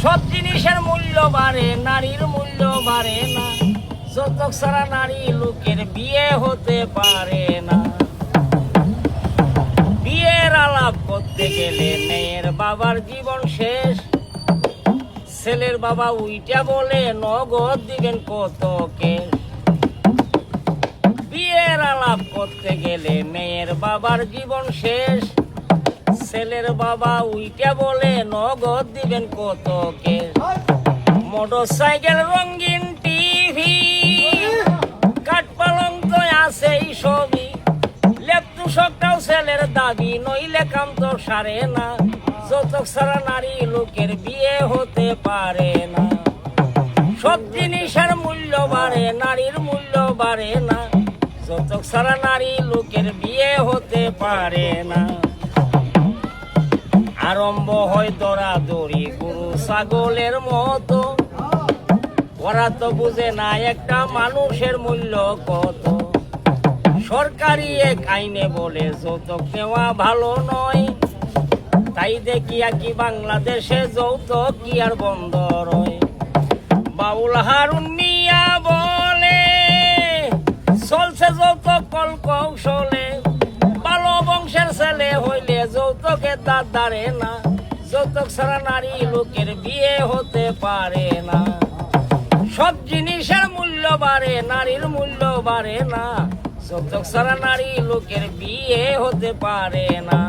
সব জিনিসের মূল্য বাড়ে, নারীর মূল্য বাড়ে না। যৌতুক ছাড়া নারী লোকের বিয়ে হতে পারে না। বিয়ের আলাপ করতে গেলে মেয়ের বাবার জীবন শেষ। ছেলের বাবা উইটা বলে নগদ দিবেন কত কেশ। বিয়ের আলাপ করতে গেলে মেয়ের বাবার জীবন শেষ। ছেলের বাবা উইটা বলে নগদ দিবেন কত কেশ। মোটর সাইকেল, রঙিন টিভি, কাঠ পালং তো আছেই সবই। লেপটু সবটাও ছেলের দাবি, নইলে কাম তো সারে না। যৌতুক ছাড়া নারী লোকের বিয়ে হতে পারে না। সব জিনিসের মূল্য বাড়ে, নারীর মূল্য বাড়ে না। যৌতুক ছাড়া নারী লোকের বিয়ে হতে পারে না। আরম্ভ হয় দৌড়াদৌড়ি গরু ছাগলের মতো। ওরা তো বুঝে না একটা মানুষের মূল্য কত। সরকারি এক আইনে বলে যৌতুক নেওয়া ভালো নয়। তাই দেখিয়া কি বাংলাদেশে যৌতুক কি আর বন্ধ রয়। বাউল হারুন মিয়া বলে চলছে যৌতুক কল কৌশলে। ভালো বংশের ছেলে হইলে যৌতুকের দাঁত দাঁড়ে না। যৌতুক ছাড়া নারী লোকের বিয়ে হতে পারে না। সব জিনিসের মূল্য বাড়ে, নারীর মূল্য বাড়ে না। যৌতুক ছাড়া নারী লোকের বিয়ে হতে পারে না।